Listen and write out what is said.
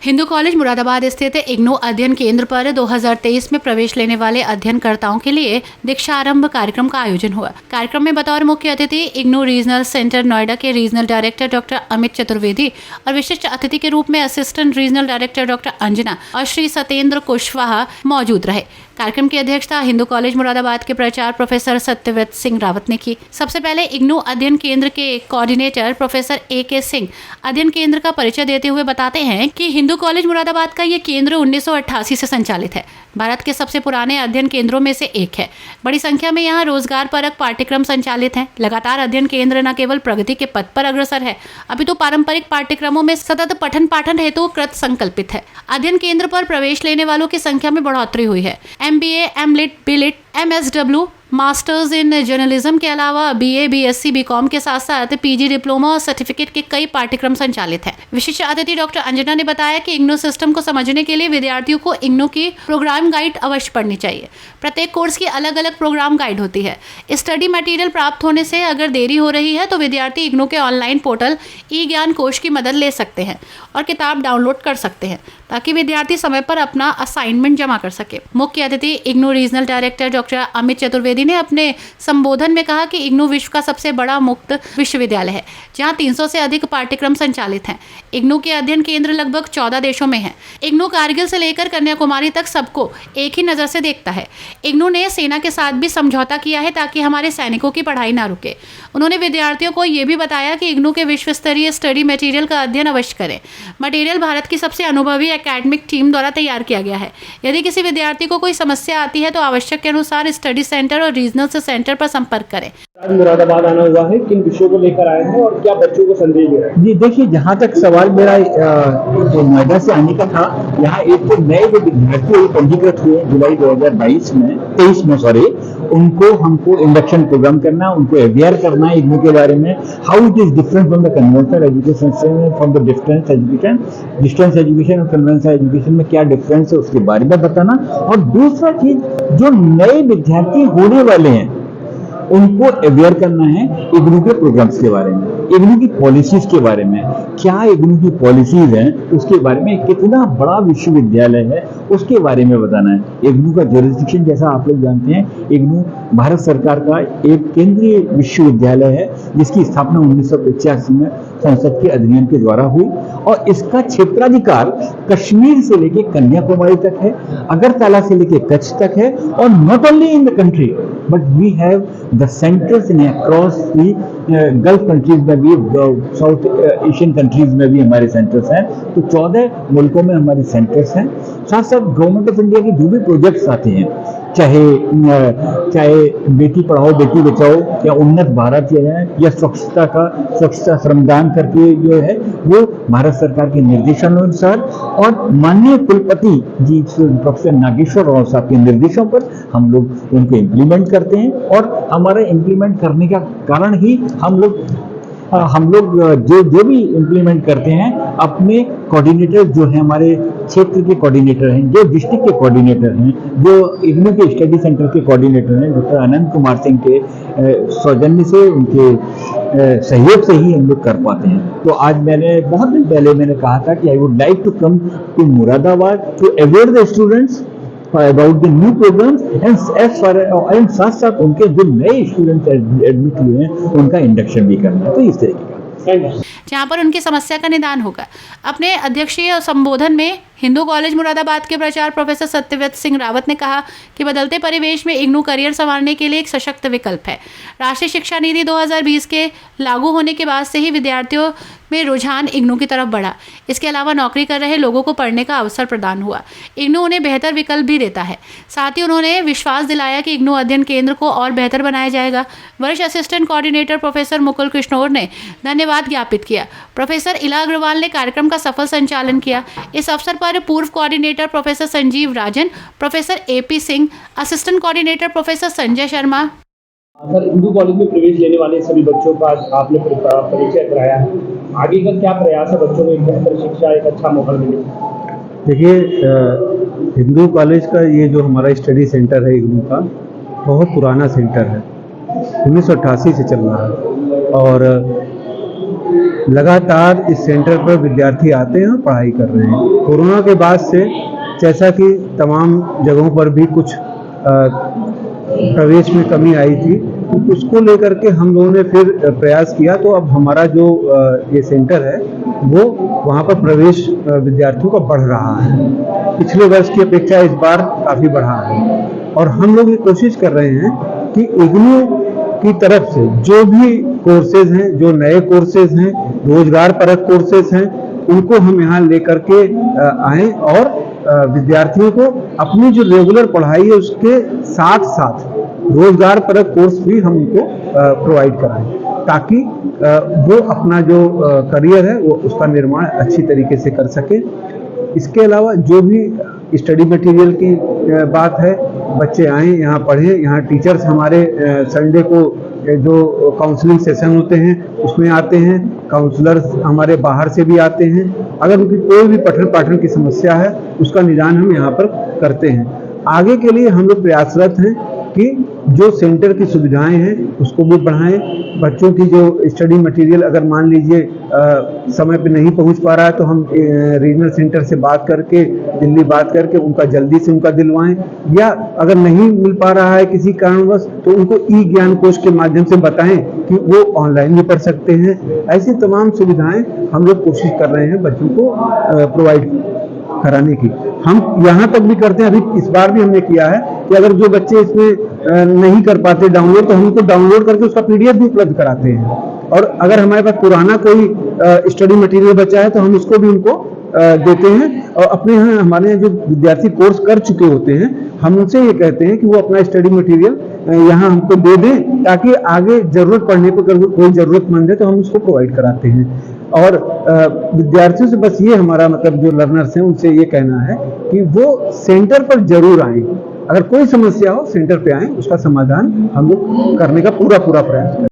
Hindu college Moradabad स्थित इग्नू अध्ययन केंद्र पर 2023 में प्रवेश लेने वाले अध्ययनकर्ताओं के लिए दीक्षारंभ कार्यक्रम का आयोजन हुआ। कार्यक्रम में बतौर मुख्य अतिथि इग्नू रीजनल सेंटर नोएडा के regional director doctor Amit Chaturvedi और विशिष्ट अतिथि के रूप में assistant regional director doctor Anjana और श्री सत्येंद्र कुशवाहा मौजूद रहे। कार्यक्रम की अध्यक्षता हिंदू कॉलेज मुरादाबाद के प्राचार्य प्रोफेसर सत्यव्रत सिंह रावत ने की। सबसे पहले इग्नू अध्ययन केंद्र के कोऑर्डिनेटर प्रोफेसर AK सिंह अध्ययन केंद्र का परिचय देते हुए बताते हैं कि हिंदू कॉलेज मुरादाबाद का ये केंद्र 1988 से संचालित है। भारत के सबसे पुराने अध्ययन केंद्रों में से एक है। बड़ी संख्या में यहाँ रोजगार परक पाठ्यक्रम संचालित हैं। लगातार अध्ययन केंद्र न केवल प्रगति के पथ पर अग्रसर है, अपितु पारंपरिक पाठ्यक्रमों में सतत पठन पाठन हेतु कृत संकल्पित है। अध्ययन केंद्र पर प्रवेश लेने वालों की संख्या में बढ़ोतरी हुई है। MBA, MLit, BLit, MSW, masters in journalism के अलावा BA, BSc, BCom के साथ साथ PG डिप्लोमा और सर्टिफिकेट के कई पाठ्यक्रम संचालित हैं। विशिष्ट अतिथि डॉक्टर अंजना ने बताया कि इग्नू सिस्टम को समझने के लिए विद्यार्थियों को इग्नू की प्रोग्राम गाइड अवश्य पढ़नी चाहिए। प्रत्येक कोर्स की अलग अलग प्रोग्राम गाइड होती है। स्टडी मटेरियल प्राप्त होने से अगर देरी हो रही है तो विद्यार्थी इग्नू के ऑनलाइन पोर्टल ई-ज्ञान कोश की मदद ले सकते हैं और किताब डाउनलोड कर सकते हैं ताकि विद्यार्थी समय पर अपना असाइनमेंट जमा कर सके। मुख्य अतिथि IGNOU regional director doctor Amit Chaturvedi ने अपने संबोधन में कहा कि इग्नू विश्व का सबसे बड़ा मुक्त विश्वविद्यालय है जहां 300 से अधिक पाठ्यक्रम संचालित हैं। इग्नू के अध्ययन केंद्र लगभग 14 देशों में हैं। इग्नू कारगिल से लेकर कन्याकुमारी तक सबको एक ही नज़र से देखता है। इग्नू ने सेना के साथ भी समझौता किया है ताकि हमारे सैनिकों की पढ़ाई ना रुके। उन्होंने विद्यार्थियों को ये भी बताया कि इग्नू के विश्व स्तरीय स्टडी मटेरियल का अध्ययन अवश्य करें। मटेरियल भारत की सबसे अनुभवी एकेडमिक टीम द्वारा तैयार किया गया है। यदि किसी विद्यार्थी को कोई समस्या आती है तो आवश्यक के अनुसार स्टडी सेंटर और रीजनल से सेंटर पर संपर्क करें। आज मुरादाबाद आना हुआ है, किन विषयों को लेकर आए हैं और क्या बच्चों को संदेश दे रहे हैं? जी देखिए, जहाँ तक सवाल मेरा नोएडा से आने का था, यहाँ एक तो नए जो विद्यार्थी पंजीकृत हुए जुलाई 2023 में उनको हमको इंडक्शन प्रोग्राम करना, उनको अवेयर करना है इग्नू के बारे में, how it is different from the conventional education system, from the distance education और कन्वेंशनल एजुकेशन में क्या डिफरेंस है उसके बारे में बताना। और दूसरा चीज, जो नए विद्यार्थी होने वाले हैं उनको अवेयर करना है इग्नू के प्रोग्राम्स के बारे में, इग्नू की पॉलिसीज के बारे में, क्या इग्नू की पॉलिसीज हैं उसके बारे में, कितना बड़ा विश्वविद्यालय है उसके बारे में बताना है। इग्नू का जुरिस्डिक्शन, जैसा आप लोग जानते हैं, इग्नू भारत सरकार का एक केंद्रीय विश्वविद्यालय है जिसकी स्थापना 1985 में संसद के अधिनियम के द्वारा हुई और इसका क्षेत्राधिकार कश्मीर से लेके कन्याकुमारी तक है, अगरतला से लेके कच्छ तक है। और not only in the country but we have the centres in across the gulf countries में भी, साउथ एशियन कंट्रीज में भी हमारे सेंटर्स हैं। तो 14 मुल्कों में हमारे सेंटर्स हैं। साथ साथ गवर्नमेंट ऑफ इंडिया के जो भी प्रोजेक्ट्स आते हैं, चाहे बेटी पढ़ाओ बेटी बचाओ या उन्नत भारत या स्वच्छता श्रमदान करके जो है वो भारत सरकार के निर्देशानुसार और माननीय कुलपति जी प्रोफेसर नागेश्वर राव साहब के निर्देशों पर हम लोग उनको इम्प्लीमेंट करते हैं। और हमारे इम्प्लीमेंट करने का कारण ही हम लोग जो भी इम्प्लीमेंट करते हैं, अपने कोऑर्डिनेटर जो है, हमारे क्षेत्र के कोऑर्डिनेटर हैं, जो डिस्ट्रिक्ट के कोऑर्डिनेटर हैं, जो इग्नू के स्टडी सेंटर के कोऑर्डिनेटर हैं, डॉक्टर अनंत कुमार सिंह के सौजन्य से, उनके सहयोग से ही हम लोग कर पाते हैं। तो आज मैंने बहुत दिन पहले मैंने कहा था कि I would like to come to Moradabad to aware the students about the new programs and साथ साथ उनके जो नए स्टूडेंट्स एडमिट हुए हैं उनका इंडक्शन भी करना है। तो इस तरीके का जहाँ पर उनकी समस्या का निदान होगा। अपने अध्यक्षीय संबोधन में हिंदू कॉलेज मुरादाबाद के प्राचार्य प्रोफेसर सत्यव्रत सिंह रावत ने कहा कि बदलते परिवेश में इग्नू करियर संवारने के लिए एक सशक्त विकल्प है। राष्ट्रीय शिक्षा नीति 2020 के लागू होने के बाद से ही विद्यार्थियों में रुझान इग्नू की तरफ बढ़ा। इसके अलावा नौकरी कर रहे लोगों को पढ़ने का अवसर प्रदान हुआ। इग्नू उन्हें बेहतर विकल्प भी देता है। साथ ही उन्होंने विश्वास दिलाया कि इग्नू अध्ययन केंद्र को और बेहतर बनाया जाएगा। वरिष्ठ असिस्टेंट कोऑर्डिनेटर प्रोफेसर मुकुल कृष्णौर ने धन्यवाद ज्ञापित किया। प्रोफेसर इला अग्रवाल ने कार्यक्रम का सफल संचालन किया। इस अवसर पर पूर्व coordinator professor Sanjeev Rajan, professor AP Singh, assistant coordinator professor Sanjay Sharma. Sir, Hindu College में प्रवेश लेने वाले सभी बच्चों का आपने परिचय कराया है, आगे का क्या प्रयास है बच्चों को एक बेहतर शिक्षा, एक अच्छा मौका मिले? देखिए, हिंदू कॉलेज का ये जो हमारा स्टडी सेंटर है इग्नू का, बहुत पुराना सेंटर है, 1988 से चल रहा है। और लगातार इस सेंटर पर विद्यार्थी आते हैं और पढ़ाई कर रहे हैं। कोरोना के बाद से जैसा कि तमाम जगहों पर भी कुछ प्रवेश में कमी आई थी, तो उसको लेकर के हम लोगों ने फिर प्रयास किया। तो अब हमारा जो ये सेंटर है वो वहाँ पर प्रवेश विद्यार्थियों का बढ़ रहा है। पिछले वर्ष की अपेक्षा इस बार काफ़ी बढ़ा है और हम लोग ये कोशिश कर रहे हैं कि इग्नू की तरफ से जो भी कोर्सेज हैं, जो नए कोर्सेज हैं, रोजगार परक कोर्सेज हैं, उनको हम यहाँ लेकर के आएँ और विद्यार्थियों को अपनी जो रेगुलर पढ़ाई है उसके साथ साथ रोजगार परक कोर्स भी हम उनको प्रोवाइड कराएं, ताकि वो अपना जो करियर है वो उसका निर्माण अच्छी तरीके से कर सके। इसके अलावा जो भी स्टडी मटेरियल की बात है, बच्चे आएँ यहाँ पढ़ें। यहाँ टीचर्स हमारे संडे को जो काउंसलिंग सेशन होते हैं उसमें आते हैं, काउंसलर्स हमारे बाहर से भी आते हैं। अगर उनकी कोई भी पठन पाठन की समस्या है उसका निदान हम यहाँ पर करते हैं। आगे के लिए हम लोग प्रयासरत हैं कि जो सेंटर की सुविधाएं हैं उसको भी बढ़ाएं। बच्चों की जो स्टडी मटेरियल अगर मान लीजिए समय पे नहीं पहुंच पा रहा है तो हम रीजनल सेंटर से बात करके, दिल्ली बात करके उनका जल्दी से उनका दिलवाएं, या अगर नहीं मिल पा रहा है किसी कारणवश तो उनको ई ज्ञान कोश के माध्यम से बताएं कि वो ऑनलाइन भी पढ़ सकते हैं। ऐसी तमाम सुविधाएं हम लोग कोशिश कर रहे हैं बच्चों को प्रोवाइड कराने की। हम यहाँ तक भी करते हैं, अभी इस बार भी हमने किया है कि अगर जो बच्चे इसमें नहीं कर पाते डाउनलोड, तो हम उनको डाउनलोड करके उसका पीडीएफ भी उपलब्ध कराते हैं। और अगर हमारे पास पुराना कोई स्टडी मटेरियल बचा है तो हम उसको भी उनको देते हैं। और अपने यहाँ हमारे यहाँ जो विद्यार्थी कोर्स कर चुके होते हैं, हम उनसे ये कहते हैं कि वो अपना स्टडी मटेरियल यहाँ हमको दे दें, ताकि आगे जरूरत पड़ने पर कोई जरूरतमंद है तो हम उसको प्रोवाइड कराते हैं। और विद्यार्थियों से बस ये हमारा मतलब जो लर्नर्स हैं उनसे ये कहना है कि वो सेंटर पर जरूर आएं। अगर कोई समस्या हो सेंटर पे आएं, उसका समाधान हम लोग करने का पूरा प्रयास करें।